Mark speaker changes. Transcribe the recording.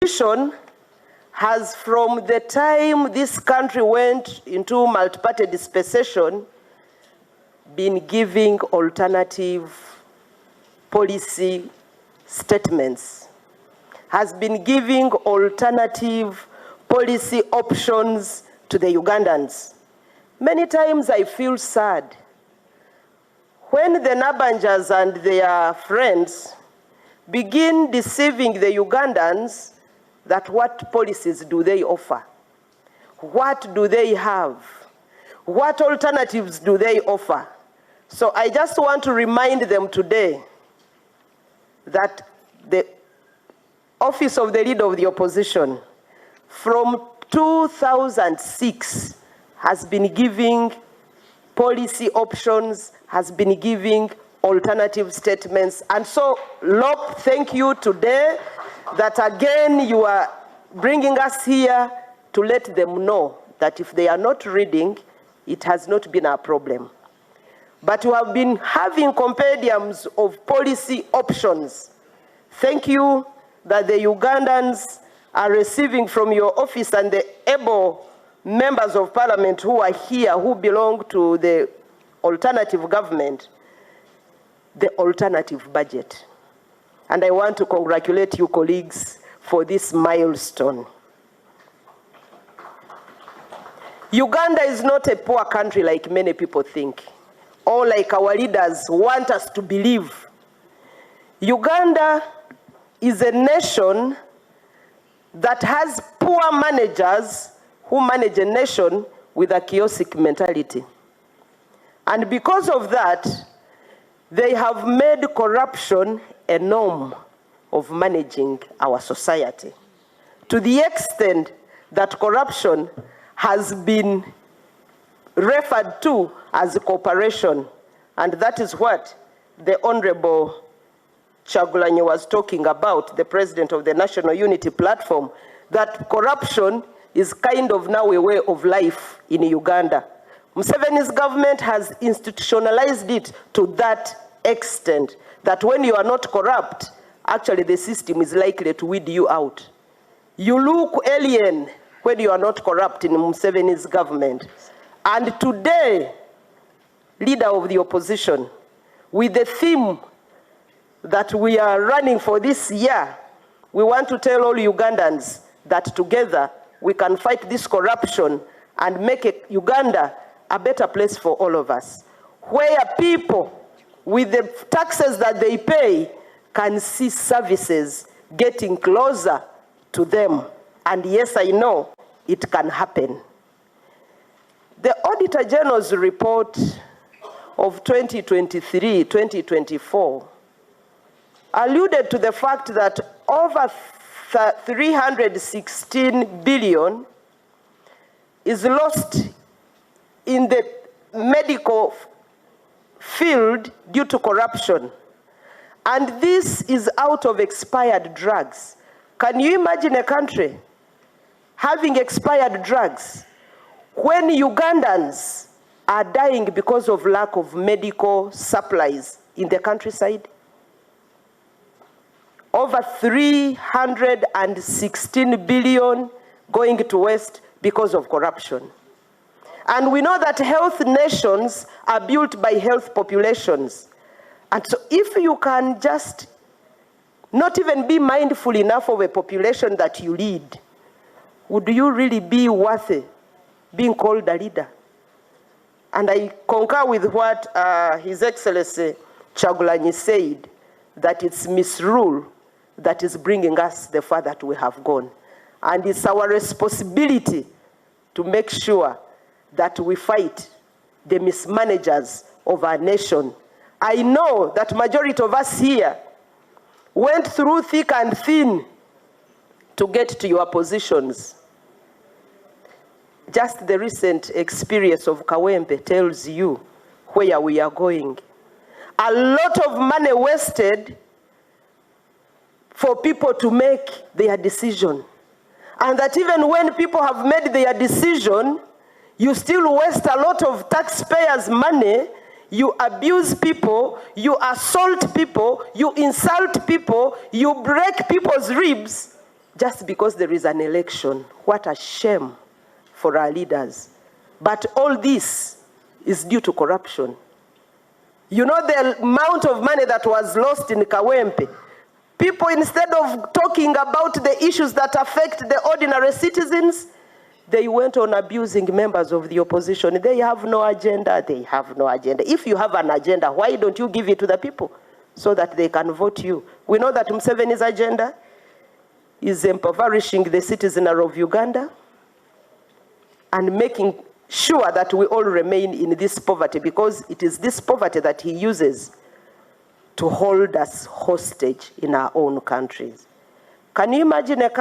Speaker 1: opposition has, from the time this country went into multi-party dispensation, been giving alternative policy statements, has been giving alternative policy options to the Ugandans. Many times I feel sad when the Nabanjas and their friends begin deceiving the Ugandans that what policies do they offer? What do they have? What alternatives do they offer? So I just want to remind them today that the office of the leader of the opposition from 2006 has been giving policy options, has been giving alternative statements. And so, Lop, thank you today that again you are bringing us here to let them know that if they are not reading, it has not been a problem. But we have been having compendiums of policy options. Thank you that the Ugandans are receiving from your office and the able members of parliament who are here, who belong to the alternative government, the alternative budget. And I want to congratulate you, colleagues, for this milestone. Uganda is not a poor country like many people think, or like our leaders want us to believe. Uganda is a nation that has poor managers who manage a nation with a chaotic mentality. And because of that, they have made corruption a norm of managing our society, to the extent that corruption has been referred to as cooperation. And that is what the Honorable Kyagulanyi was talking about, the president of the National Unity Platform, that corruption is kind of now a way of life in Uganda. Museveni's government has institutionalized it to that extent that when you are not corrupt, actually the system is likely to weed you out. You look alien when you are not corrupt in Museveni's government. And today, leader of the opposition, with the theme that we are running for this year, we want to tell all Ugandans that together we can fight this corruption and make Uganda a better place for all of us, where people with the taxes that they pay can see services getting closer to them. And yes, I know it can happen. The Auditor General's report of 2023-2024 alluded to the fact that over 316 billion is lost in the medical field due to corruption. And this is out of expired drugs. Can you imagine a country having expired drugs when Ugandans are dying because of lack of medical supplies in the countryside? Over 316 billion going to waste because of corruption. And we know that health nations are built by health populations. And so if you can just not even be mindful enough of a population that you lead, would you really be worthy being called a leader? And I concur with what His Excellency Kyagulanyi said, that it's misrule that is bringing us the far that we have gone. And it's our responsibility to make sure that we fight the mismanagers of our nation. I know that majority of us here went through thick and thin to get to your positions. Just the recent experience of Kawempe tells you where we are going. A lot of money wasted for people to make their decision. And that even when people have made their decision, you still waste a lot of taxpayers' money, you abuse people, you assault people, you insult people, you break people's ribs, just because there is an election. What a shame for our leaders. But all this is due to corruption. You know the amount of money that was lost in Kawempe. People, instead of talking about the issues that affect the ordinary citizens, they went on abusing members of the opposition. They have no agenda. They have no agenda. If you have an agenda, why don't you give it to the people so that they can vote you? We know that Museveni's agenda is impoverishing the citizenry of Uganda and making sure that we all remain in this poverty, because it is this poverty that he uses to hold us hostage in our own countries. Can you imagine a